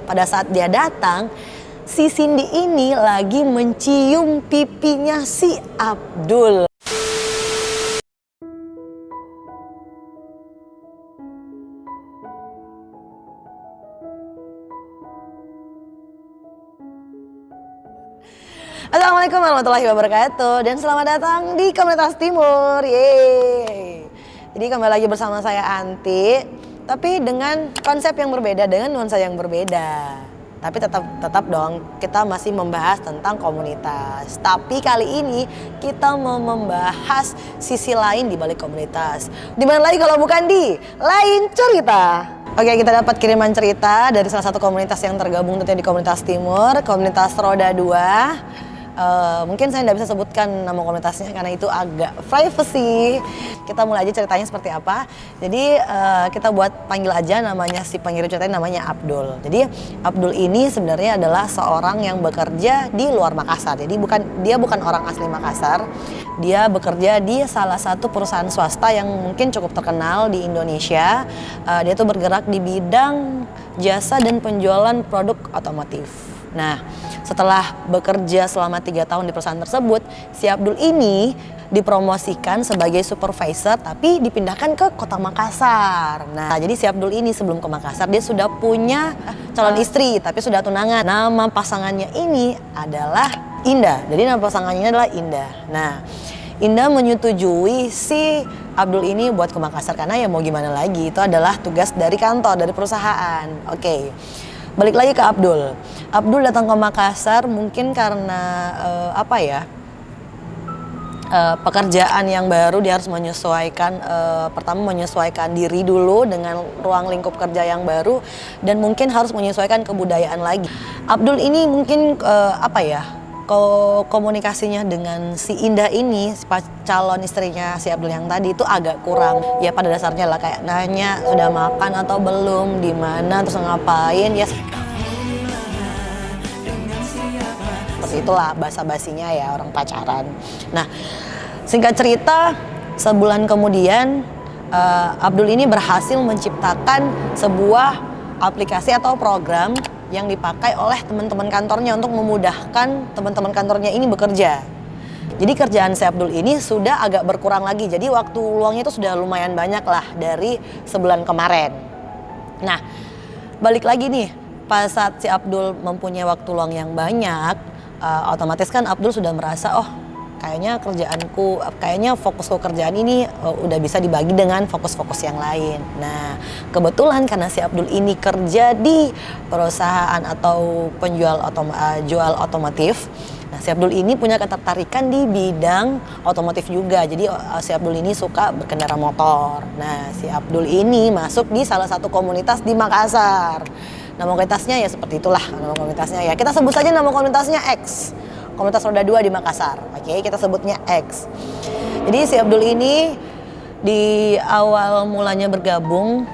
pada saat dia datang, si Cindy ini lagi mencium pipinya si Abdul. Assalamualaikum warahmatullahi wabarakatuh dan selamat datang di Komunitas Timur. Yeay. Jadi kembali lagi bersama saya Anti, tapi dengan konsep yang berbeda, dengan nuansa yang berbeda. Tapi tetap dong kita masih membahas tentang komunitas. Tapi kali ini kita mau membahas sisi lain di balik komunitas. Di mana lagi kalau bukan di Lain Cerita. Oke, kita dapat kiriman cerita dari salah satu komunitas yang tergabung tentunya di Komunitas Timur, Komunitas Roda 2. Mungkin saya tidak bisa sebutkan nama komunitasnya karena itu agak privacy. Kita mulai aja ceritanya seperti apa. Jadi kita buat panggil aja namanya, si pengirim ceritanya namanya Abdul. Jadi Abdul ini sebenarnya adalah seorang yang bekerja di luar Makassar. Jadi dia bukan orang asli Makassar. Dia bekerja di salah satu perusahaan swasta yang mungkin cukup terkenal di Indonesia. Dia tuh bergerak di bidang jasa dan penjualan produk otomotif. Nah, setelah bekerja selama 3 tahun di perusahaan tersebut, si Abdul ini dipromosikan sebagai supervisor tapi dipindahkan ke kota Makassar. Nah, jadi si Abdul ini sebelum ke Makassar dia sudah punya calon istri tapi sudah tunangan. Nama pasangannya ini adalah Indah. Jadi nama pasangannya ini adalah Indah. Nah, Indah menyetujui si Abdul ini buat ke Makassar karena ya mau gimana lagi, itu adalah tugas dari kantor, dari perusahaan. Oke. Balik lagi ke Abdul. Abdul datang ke Makassar mungkin karena pekerjaan yang baru. Dia harus menyesuaikan, pertama menyesuaikan diri dulu dengan ruang lingkup kerja yang baru dan mungkin harus menyesuaikan kebudayaan lagi. Abdul ini mungkin komunikasinya dengan si Indah ini, calon istrinya si Abdul yang tadi itu agak kurang. Ya pada dasarnya lah kayak nanya sudah makan atau belum, di mana, terus ngapain, ya seperti itulah basa-basinya ya orang pacaran. Nah, singkat cerita sebulan kemudian Abdul ini berhasil menciptakan sebuah aplikasi atau program yang dipakai oleh teman-teman kantornya untuk memudahkan teman-teman kantornya ini bekerja. Jadi kerjaan si Abdul ini sudah agak berkurang lagi. Jadi waktu luangnya itu sudah lumayan banyak lah dari sebulan kemarin. Nah, balik lagi nih, pas saat si Abdul mempunyai waktu luang yang banyak, otomatis kan Abdul sudah merasa, oh kayaknya fokusku kerjaan ini udah bisa dibagi dengan fokus-fokus yang lain. Nah, kebetulan karena si Abdul ini kerja di perusahaan atau penjual jual otomotif. Nah, si Abdul ini punya ketertarikan di bidang otomotif juga. Jadi si Abdul ini suka berkendara motor. Nah, si Abdul ini masuk di salah satu komunitas di Makassar. Nama komunitasnya ya seperti itulah nama komunitasnya ya. Kita sebut saja nama komunitasnya X. Komunitas Roda 2 di Makassar. Oke, kita sebutnya X. Jadi si Abdul ini di awal mulanya bergabung,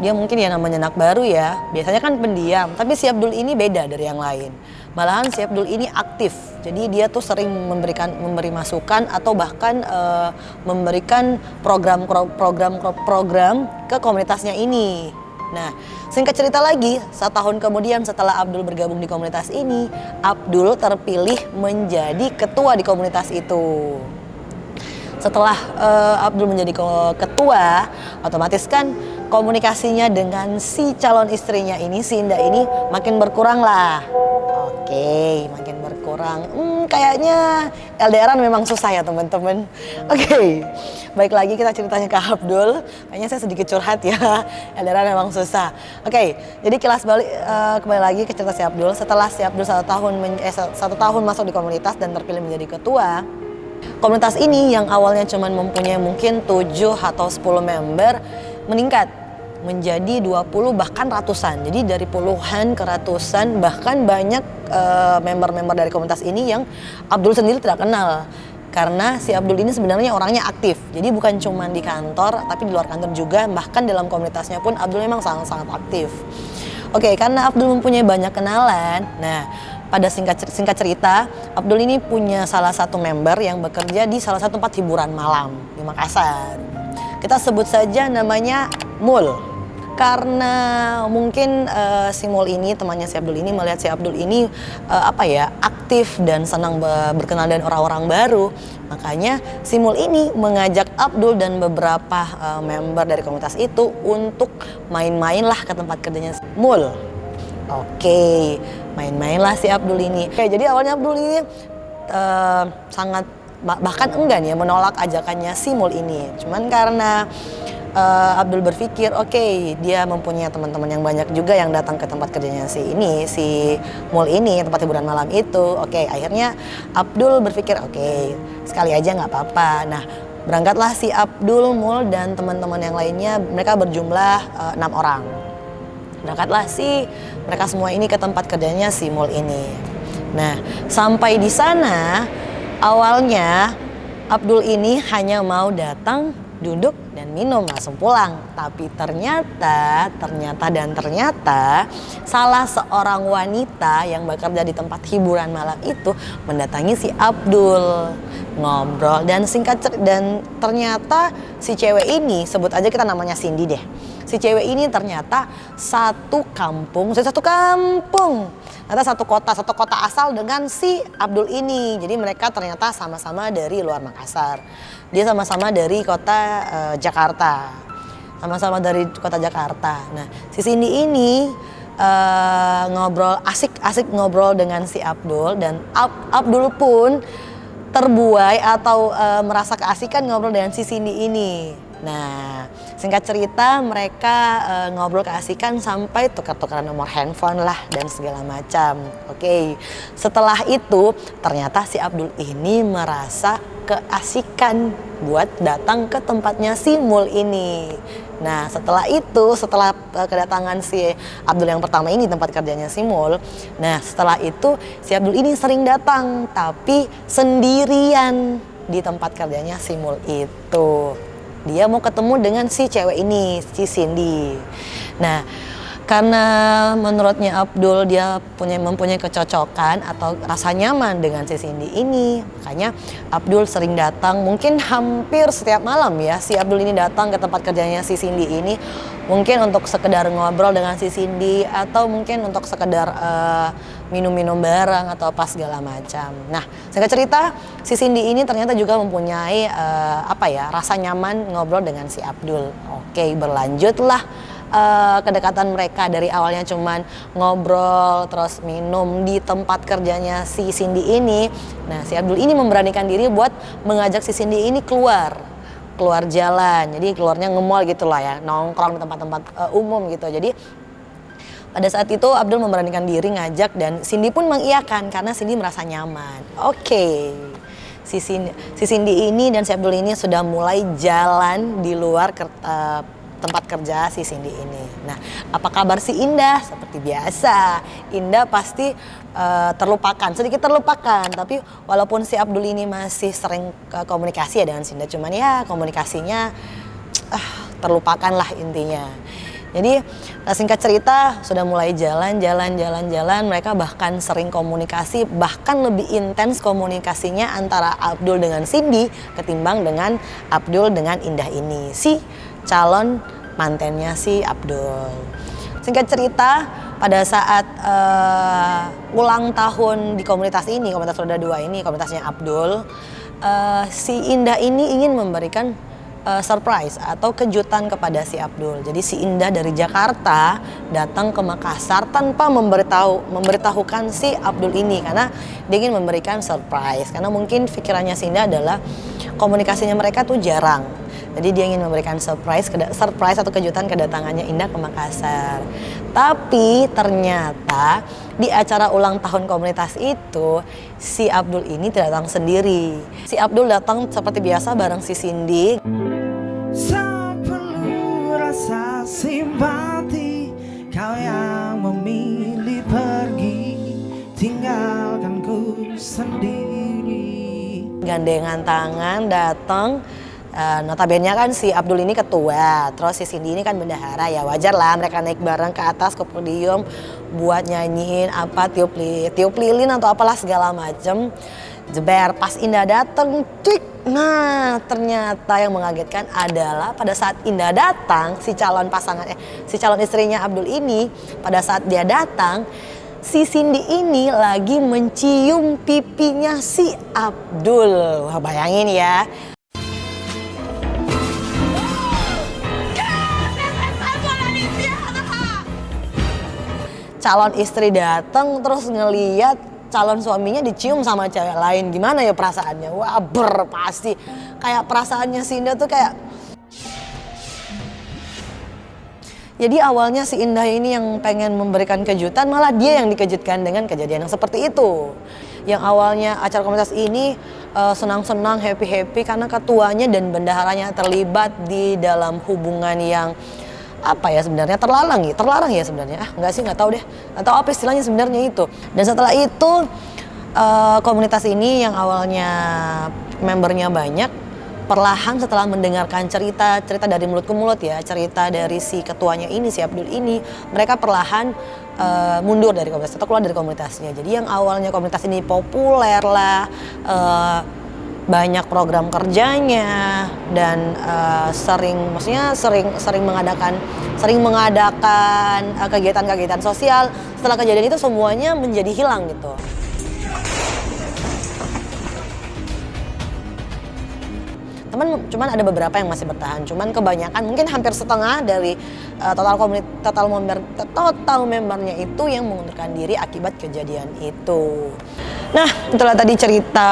dia mungkin ya namanya anak baru ya. Biasanya kan pendiam, tapi si Abdul ini beda dari yang lain. Malahan si Abdul ini aktif. Jadi dia tuh sering memberi masukan atau bahkan memberikan program ke komunitasnya ini. Nah, singkat cerita lagi, 1 tahun kemudian setelah Abdul bergabung di komunitas ini, Abdul terpilih menjadi ketua di komunitas itu. Setelah Abdul menjadi ketua, otomatis kan komunikasinya dengan si calon istrinya ini, si Indah ini makin berkurang lah. Oke, makin berkurang. Kayaknya LDRan memang susah ya teman-teman. Oke, baik lagi kita ceritanya ke Abdul. Kayaknya saya sedikit curhat ya, LDRan memang susah. Oke, jadi kembali lagi ke cerita si Abdul. Setelah si Abdul 1 tahun masuk di komunitas dan terpilih menjadi ketua, komunitas ini yang awalnya cuma mempunyai mungkin 7 atau 10 member meningkat menjadi 20 bahkan ratusan. Jadi dari puluhan ke ratusan, bahkan banyak member-member dari komunitas ini yang Abdul sendiri tidak kenal. Karena si Abdul ini sebenarnya orangnya aktif. Jadi bukan cuma di kantor, tapi di luar kantor juga. Bahkan dalam komunitasnya pun Abdul memang sangat-sangat aktif. Oke, karena Abdul mempunyai banyak kenalan. Nah, pada singkat cerita, Abdul ini punya salah satu member yang bekerja di salah satu tempat hiburan malam di Makassar. Kita sebut saja namanya Mul. karena mungkin si Mul ini, temannya si Abdul ini melihat si Abdul ini aktif dan senang berkenal dengan orang-orang baru. Makanya si Mul ini mengajak Abdul dan beberapa member dari komunitas itu untuk main-main lah ke tempat kerjanya Mul. Oke, main-mainlah si Abdul ini. Oke, jadi awalnya Abdul ini sangat bahkan enggan ya menolak ajakannya si Mul ini. Cuman karena Abdul berpikir dia mempunyai teman-teman yang banyak juga yang datang ke tempat kerjanya si Mul ini, tempat hiburan malam itu. Akhirnya Abdul berpikir sekali aja nggak apa-apa. Nah, berangkatlah si Abdul, Mul dan teman-teman yang lainnya, mereka berjumlah 6 orang. Berangkatlah mereka semua ini ke tempat kerjanya si Mul ini. Nah, sampai di sana awalnya Abdul ini hanya mau datang, duduk dan minum, langsung pulang. Tapi ternyata salah seorang wanita yang bekerja di tempat hiburan malam itu mendatangi si Abdul, ngobrol dan dan ternyata si cewek ini, sebut aja kita namanya Cindy deh. Si cewek ini ternyata satu kota asal dengan si Abdul ini. Jadi mereka ternyata sama-sama dari luar Makassar. Dia sama-sama dari kota Jakarta. Sama-sama dari kota Jakarta. Nah, si Cindy ini asik ngobrol dengan si Abdul, dan Abdul pun terbuai atau merasa keasikan ngobrol dengan si Cindy ini. Nah, singkat cerita mereka ngobrol keasikan sampai tukar-tukaran nomor handphone lah dan segala macam. Setelah itu ternyata si Abdul ini merasa keasikan buat datang ke tempatnya si Mul ini. Nah, setelah kedatangan si Abdul yang pertama ini tempat kerjanya si Mul. Nah, setelah itu si Abdul ini sering datang tapi sendirian di tempat kerjanya si Mul itu. Dia mau ketemu dengan si cewek ini, si Cindy. Nah, karena menurutnya Abdul dia mempunyai kecocokan atau rasa nyaman dengan si Cindy ini, makanya Abdul sering datang, mungkin hampir setiap malam ya si Abdul ini datang ke tempat kerjanya si Cindy ini, mungkin untuk sekedar ngobrol dengan si Cindy atau mungkin untuk sekedar minum-minum bareng atau apa segala macam. Nah, singkat cerita si Cindy ini ternyata juga mempunyai rasa nyaman ngobrol dengan si Abdul. Berlanjutlah kedekatan mereka. Dari awalnya cuman ngobrol terus minum di tempat kerjanya si Cindy ini. Nah, si Abdul ini memberanikan diri buat mengajak si Cindy ini keluar jalan. Jadi keluarnya nge-mall gitu lah ya, nongkrong di tempat-tempat umum gitu. Jadi pada saat itu Abdul memberanikan diri ngajak dan Cindy pun mengiyakan karena Cindy merasa nyaman. Si Cindy ini dan si Abdul ini sudah mulai jalan di luar tempat kerja si Cindy ini. Nah, apa kabar si Indah? Seperti biasa, Indah pasti sedikit terlupakan. Tapi walaupun si Abdul ini masih sering komunikasi ya dengan si Indah, cuman ya komunikasinya terlupakan lah intinya. Jadi singkat cerita sudah mulai jalan, mereka bahkan sering komunikasi, bahkan lebih intens komunikasinya antara Abdul dengan Cindy ketimbang dengan Abdul dengan Indah ini, si calon mantennya si Abdul. Singkat cerita pada saat ulang tahun di komunitas Roda 2 ini, komunitasnya Abdul, si Indah ini ingin memberikan surprise atau kejutan kepada si Abdul. Jadi si Indah dari Jakarta datang ke Makassar tanpa memberitahukan si Abdul ini, karena dia ingin memberikan surprise. Karena mungkin pikirannya si Indah adalah komunikasinya mereka tuh jarang. Jadi dia ingin memberikan surprise atau kejutan kedatangannya Indah ke Makassar. Tapi ternyata di acara ulang tahun komunitas itu si Abdul ini tidak datang sendiri. Si Abdul datang seperti biasa bareng si Cindy. Tak perlu rasa simpati, kau yang memilih pergi, tinggalkan ku sendiri. Gandengan tangan datang. Notabene kan si Abdul ini ketua, terus si Cindy ini kan bendahara, ya wajar lah mereka naik bareng ke atas ke podium buat nyanyiin tiup lilin atau apalah segala macem. Jeber, pas Indah dateng, Nah, ternyata yang mengagetkan adalah pada saat Indah datang, si calon istrinya Abdul ini, pada saat dia datang, si Cindy ini lagi mencium pipinya si Abdul. Wah, bayangin ya. Calon istri datang terus ngeliat calon suaminya dicium sama cewek lain, gimana ya perasaannya? Wah, pasti kayak perasaannya si Indah tuh kayak, jadi awalnya si Indah ini yang pengen memberikan kejutan, malah dia yang dikejutkan dengan kejadian yang seperti itu. Yang awalnya acara komunitas ini senang-senang, happy-happy karena ketuanya dan bendaharanya terlibat di dalam hubungan yang apa ya sebenarnya, terlarang ya sebenarnya. Enggak sih, nggak tahu deh, atau apa istilahnya sebenarnya itu. Dan setelah itu komunitas ini yang awalnya membernya banyak, perlahan setelah mendengarkan cerita dari mulut ke mulut ya, cerita dari si ketuanya ini, si Abdul ini, mereka perlahan mundur dari komunitas atau keluar dari komunitasnya. Jadi yang awalnya komunitas ini populer lah, banyak program kerjanya dan sering mengadakan kegiatan-kegiatan sosial. Setelah kejadian itu semuanya menjadi hilang gitu. Cuman ada beberapa yang masih bertahan. Cuman kebanyakan, mungkin hampir setengah dari total membernya itu yang mengundurkan diri akibat kejadian itu. Nah, itulah tadi cerita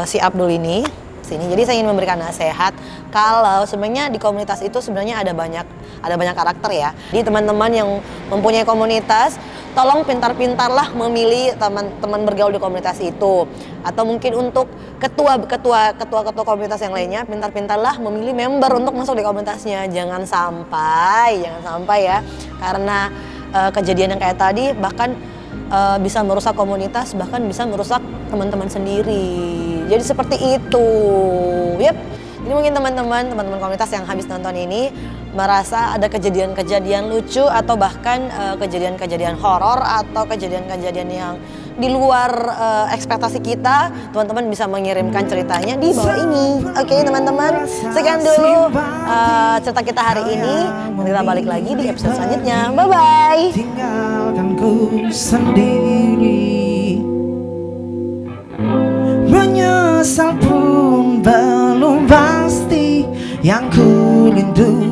si Abdul ini. Jadi saya ingin memberikan nasihat kalau sebenarnya di komunitas itu sebenarnya ada banyak karakter ya. Jadi teman-teman yang mempunyai komunitas, tolong pintar-pintarlah memilih teman-teman bergaul di komunitas itu. Atau mungkin untuk ketua komunitas yang lainnya, pintar-pintarlah memilih member untuk masuk di komunitasnya. Jangan sampai ya, karena kejadian yang kayak tadi bahkan bisa merusak komunitas, bahkan bisa merusak teman-teman sendiri. Jadi seperti itu. Yep. Jadi mungkin teman-teman komunitas yang habis nonton ini merasa ada kejadian-kejadian lucu atau bahkan kejadian-kejadian horor atau kejadian-kejadian yang di luar ekspektasi kita, teman-teman bisa mengirimkan ceritanya di bawah ini. Oke, teman-teman, sekian dulu cerita kita hari ini. Kita balik lagi di episode selanjutnya. Bye-bye. Tinggalkanku sendiri, menyesal pun belum pasti. Yang ku rindu